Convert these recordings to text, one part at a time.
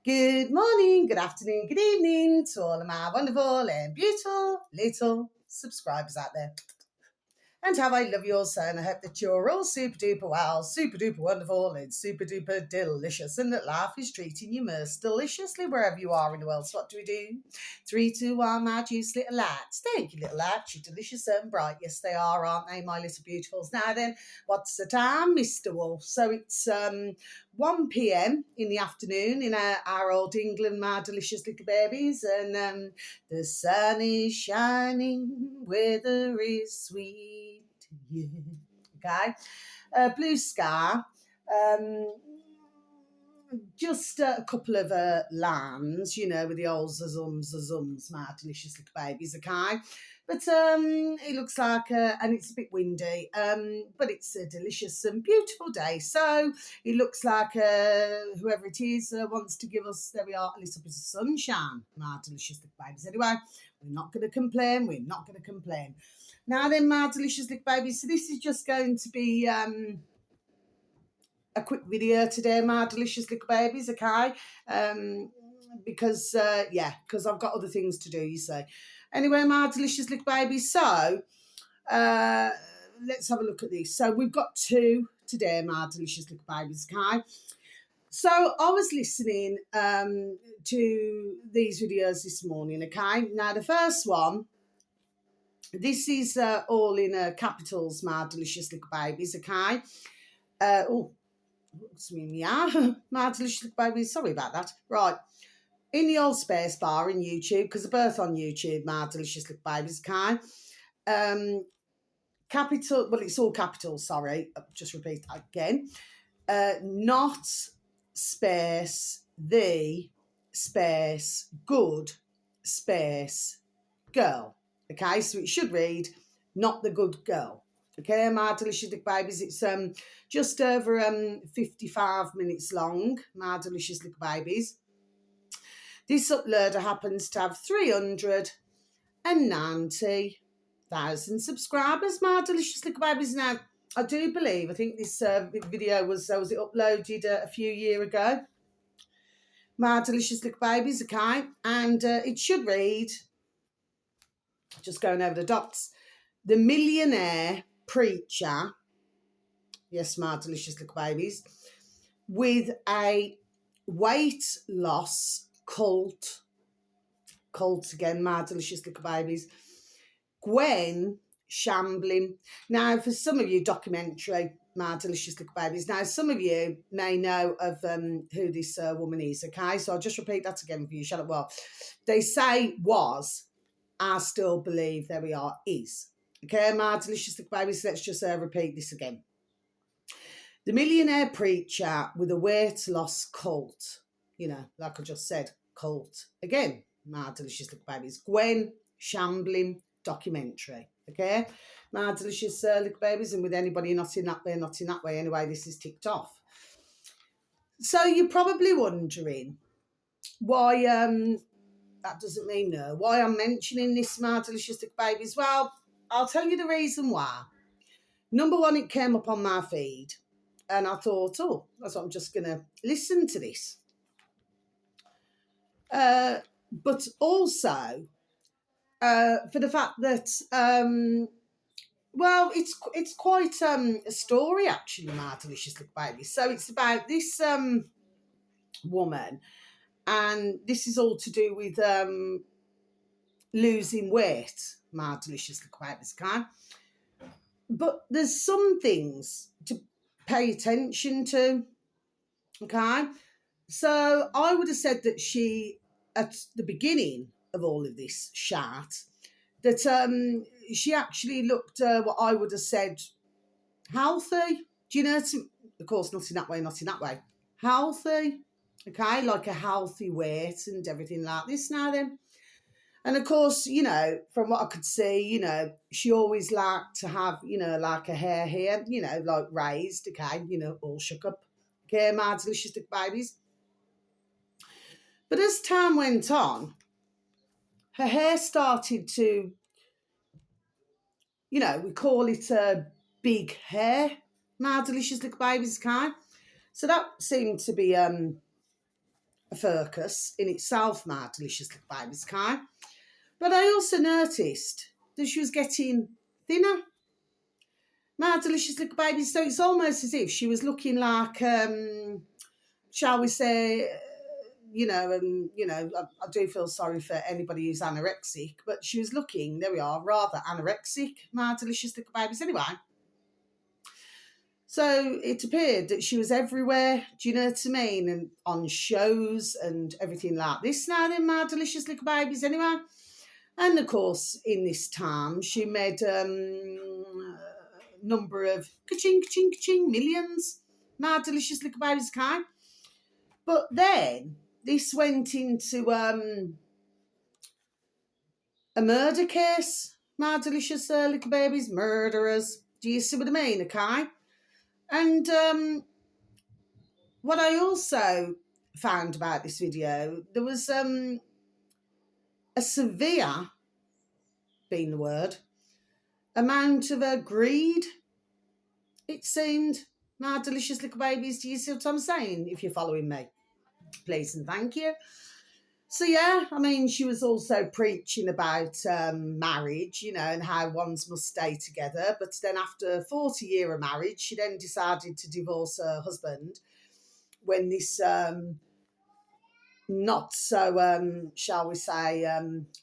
Good morning, good afternoon, good evening to all of my wonderful and beautiful little subscribers out there. And how I love you all so, and I hope that you're all super duper well, super duper wonderful, and super duper delicious, and that life is treating you most deliciously wherever you are in the world. So what do? 3, 2, 1, my juice little lights. Thank you, little lights. You're delicious and bright. Yes, they are, aren't they, my little beautifuls? Now then, what's the time, Mr. Wolf? So it's 1 p.m. in the afternoon in our old England, my delicious little babies, and the sun is shining, weather is sweet. Yeah. Okay, blue sky. Just a couple of lambs, with the old zazums, my delicious little babies. Okay, but it looks like, and it's a bit windy, but it's a delicious and beautiful day. So it looks like whoever it is wants to give us, there we are, a little bit of sunshine, my delicious little babies. Anyway, we're not going to complain. We're not going to complain. Now then, my delicious little babies. So this is just going to be a quick video today, my delicious little babies, okay? Because I've got other things to do, you see. Anyway, my delicious little babies, so let's have a look at this. So we've got 2 today, my delicious little babies, okay? So I was listening to these videos this morning, okay? Now, the first one, this is all in capitals, my delicious little babies, okay? My delicious little babies, sorry about that. Right, in the old space bar in YouTube, because they're both on YouTube, my delicious little babies, okay? Capital, well, it's all capitals, sorry, I'll just repeat that again. Not space the space good space girl. Okay, so it should read not the good girl. Okay, my delicious little babies, it's just over 55 minutes long, my delicious little babies. This uploader happens to have 390,000 subscribers, my delicious little babies. Now, I do believe, I think this video was it uploaded a few years ago, my delicious little babies, okay? And it should read, just going over the dots, the millionaire preacher, yes, my delicious little babies, with a weight loss cult again, my delicious little babies, Gwen Shamblin. Now, for some of you, documentary, my delicious little babies. Now, some of you may know of who this woman is, okay? So I'll just repeat that again for you, shall I? Well, they say was, I still believe, there we are, is. Okay, my delicious little babies, let's just repeat this again. The millionaire preacher with a weight loss cult, like I just said, cult. Again, my delicious little babies. Gwen Shamblin documentary, okay? My delicious little babies, and with anybody not in that way, anyway, this is ticked off. So you're probably wondering why, that doesn't mean no, why I'm mentioning this, my delicious little babies. Well, I'll tell you the reason why. Number one, it came up on my feed, and I thought, that's what I'm just going to listen to this. But also, for the fact that, it's quite a story, actually, my delicious little baby. So it's about this woman, and this is all to do with losing weight, my delicious little babies, okay? But there's some things to pay attention to, okay? So I would have said that she, at the beginning of all of this chat, that she actually looked what I would have said healthy. Do you know? Of course, not in that way. Healthy, okay? Like a healthy weight and everything like this now then. And of course, from what I could see, she always liked to have, like a hair here, like raised, okay, all shook up. Okay, my delicious little babies. But as time went on, her hair started to, we call it big hair, my delicious little babies, okay? So that seemed to be a focus in itself, my delicious little babies, okay? But I also noticed that she was getting thinner, my delicious little babies. So it's almost as if she was looking like, shall we say, I do feel sorry for anybody who's anorexic, but she was looking, there we are, rather anorexic, my delicious little babies. Anyway, so it appeared that she was everywhere, do you know what I mean? And on shows and everything like this now then, my delicious little babies, anyway. And of course, in this time, she made a number of ka-ching, ka-ching, ka-ching, millions, my delicious little babies, okay? But then this went into a murder case, my delicious little babies, murderers. Do you see what I mean, okay? And what I also found about this video, there was a severe, being the word, amount of greed, it seemed, my delicious little babies. Do you see what I'm saying? If you're following me, please and thank you. So yeah, I mean, she was also preaching about marriage, you know, and how ones must stay together. But then after 40 years of marriage, she then decided to divorce her husband when this not so, shall we say,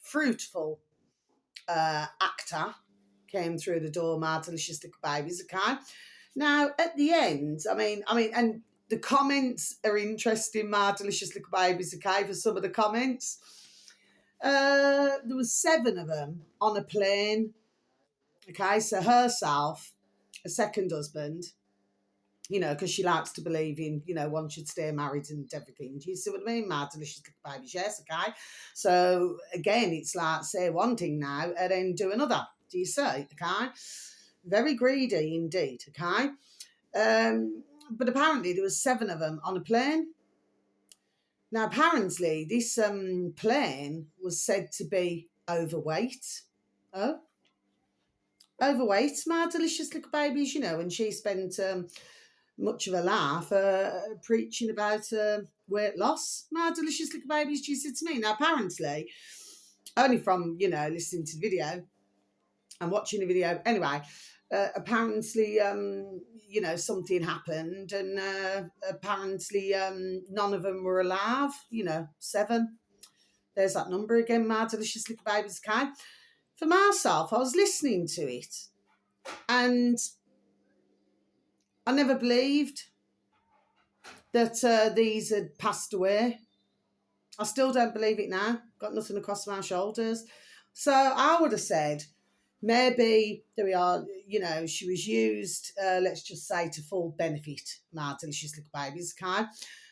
fruitful actor came through the door, my delicious little babies, okay? Now, at the end, I mean, and the comments are interesting, my delicious little babies, okay, for some of the comments. There was 7 of them on a plane, okay, so herself, a second husband, you know, because she likes to believe in, you know, one should stay married and everything. Do you see what I mean? My delicious little babies, yes, okay. So, again, it's like, say one thing now and then do another. Do you see? Okay. Very greedy indeed, okay. But apparently there was 7 of them on a plane. Now, apparently this plane was said to be overweight. Oh? Overweight, my delicious little babies, you know, and she spent much of a laugh preaching about weight loss. My delicious little babies, she said to me. Now, apparently, only from, you know, listening to the video and watching the video, anyway, apparently, you know, something happened and apparently none of them were alive, you know, 7. There's that number again, my delicious little babies, okay? For myself, I was listening to it and I never believed that these had passed away. I still don't believe it now. Got nothing across my shoulders. So I would have said, maybe, there we are, you know, she was used, let's just say, to full benefit, my delicious little babies, okay?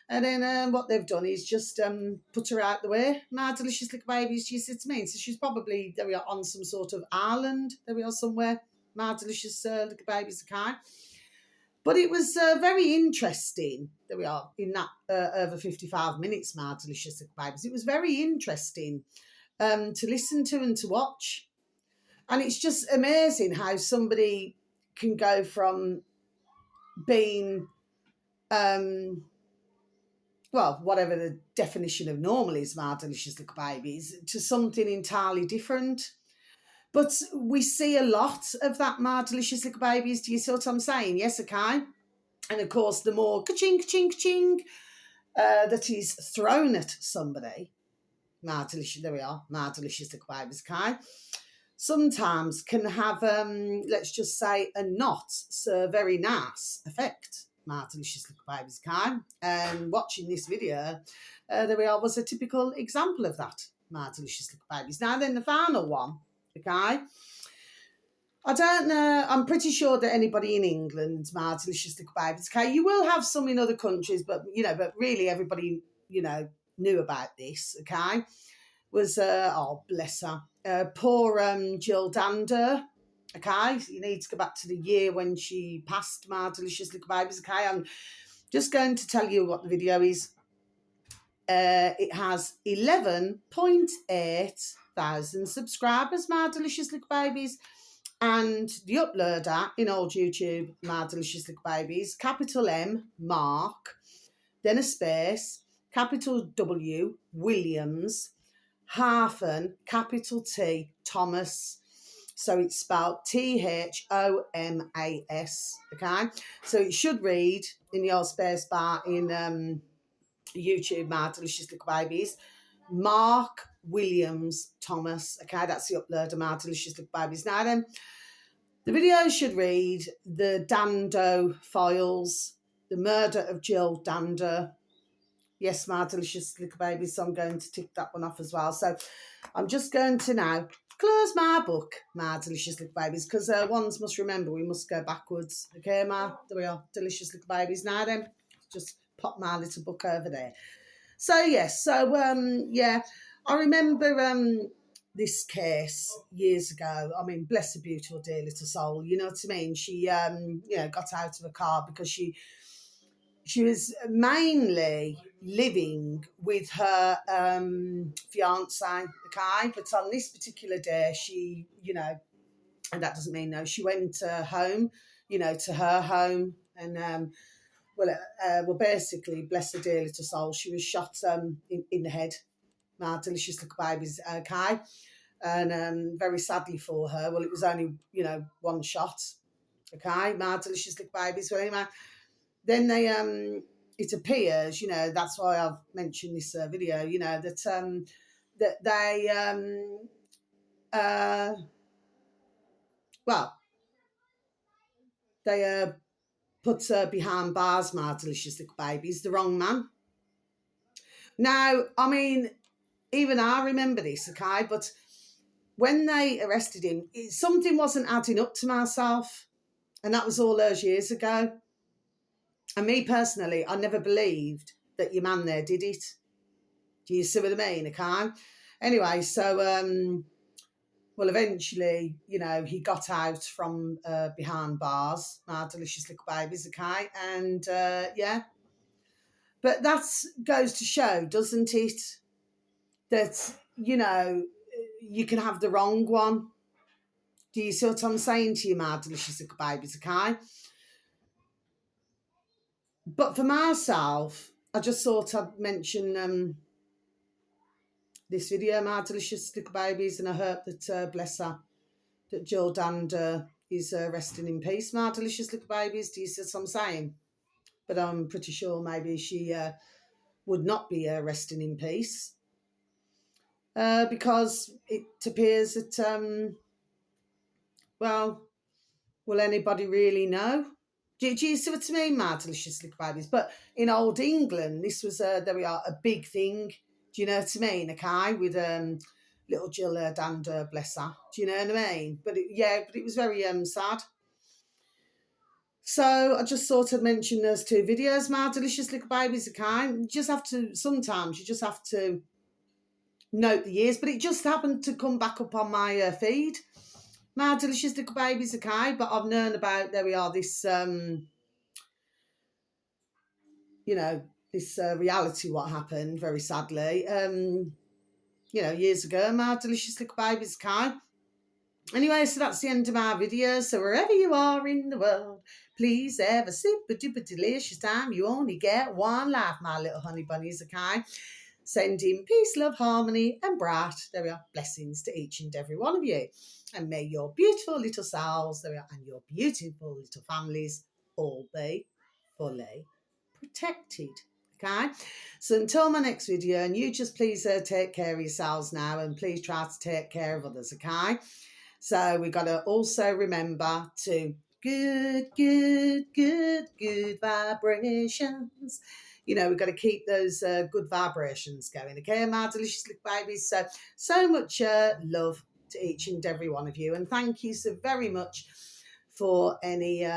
And then what they've done is just put her out the way, my delicious little babies, she said to me. So she's probably, there we are, on some sort of island, there we are somewhere, my delicious little babies, okay? But it was very interesting, there we are, in that over 55 minutes, my delicious little babies. It was very interesting to listen to and to watch. And it's just amazing how somebody can go from being, well, whatever the definition of normal is, my delicious little babies, to something entirely different. But we see a lot of that, my delicious little babies. Do you see what I'm saying? Yes, okay. And of course, the more ka-ching, ka-ching, ka-ching that is thrown at somebody, my delicious, there we are, my delicious little babies, okay, sometimes can have, let's just say, a not so very nice effect, my delicious little babies, okay? And watching this video, there we are, was a typical example of that, my delicious little babies. Now then, the final one, okay? I don't know, I'm pretty sure that anybody in England, my delicious little babies, okay, you will have some in other countries, but, you know, but really everybody, you know, knew about this, okay? Was, oh, bless her, poor Jill Dander, okay? You need to go back to the year when she passed, my delicious little babies, okay? I'm just going to tell you what the video is. It has 11.8 thousand subscribers, my delicious little babies. And the uploader in old YouTube, my delicious little babies, capital M, Mark, then a space, capital W, Williams, hyphen, capital T, Thomas. So it's spelled Thomas, okay? So it should read in your space bar in YouTube, My Delicious Little Babies, Mark Williams Thomas, okay? That's the upload of My Delicious Little Babies. Now then, the video should read the Dando files, the murder of Jill Dando. Yes, My Delicious Little Babies, so I'm going to tick that one off as well. So I'm just going to now close my book, My Delicious Little Babies, because ones must remember we must go backwards. Okay, there we are, Delicious Little Babies. Now then, just pop my little book over there. So yes, yeah, I remember this case years ago. I mean, bless her beautiful dear little soul. You know what I mean? She got out of a car because she was mainly living with her fiance, okay? But on this particular day, she, and that doesn't mean no, she went home, to her home, and basically, bless her dear little soul, she was shot in the head. My delicious little babies, okay? And very sadly for her, well, it was only, one shot, okay? My delicious little babies. Well, anyway, then they, it appears, that's why I've mentioned this video, that they, they put behind bars, My Delicious Little Babies, the wrong man. Now, I mean, even I remember this, okay, but when they arrested him, something wasn't adding up to myself, and that was all those years ago. And me personally, I never believed that your man there did it. Do you see what I mean? Okay. Anyway, so eventually, he got out from behind bars, My Delicious Little Babies, okay, and yeah. But that goes to show, doesn't it, that you can have the wrong one. Do you see what I'm saying to you, My Delicious Little Babies, okay? But for myself, I just thought I'd mention this video, My Delicious Little Babies, and I hope that, bless her, that Jill Dando is resting in peace, My Delicious Little Babies. Do you see what I'm saying? But I'm pretty sure maybe she would not be resting in peace because it appears that, will anybody really know? Do you see what I mean, My Delicious Little Babies? But in old England, this was, there we are, a big thing. Do you know what I mean? Okay, with little Jill Dando, bless her. Do you know what I mean? But it was very sad. So I just thought I'd mention those two videos, My Delicious Little Babies, okay? Sometimes you just have to note the years, but it just happened to come back up on my feed. My Delicious Little Babies, okay? But I've known about, there we are, this, this reality, what happened, very sadly, years ago, My Delicious Little Babies, okay? Anyway, so that's the end of my video. So wherever you are in the world, please have a super duper delicious time. You only get one life, my little honey bunnies, okay? Sending peace, love, harmony, and bright, there we are, blessings to each and every one of you. And may your beautiful little selves, there we are, and your beautiful little families all be fully protected. Okay, so until my next video, and you just please take care of yourselves now, and please try to take care of others, okay? So we've got to also remember to good vibrations. We've got to keep those good vibrations going, okay, my delicious little babies? So much love to each and every one of you, and thank you so very much for any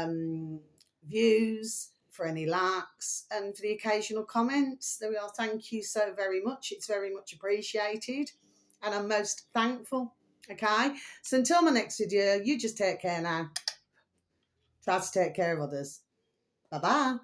views, for any likes, and for the occasional comments. There we are. Thank you so very much. It's very much appreciated, and I'm most thankful. Okay, so until my next video, you just take care now. Try to take care of others. Bye-bye.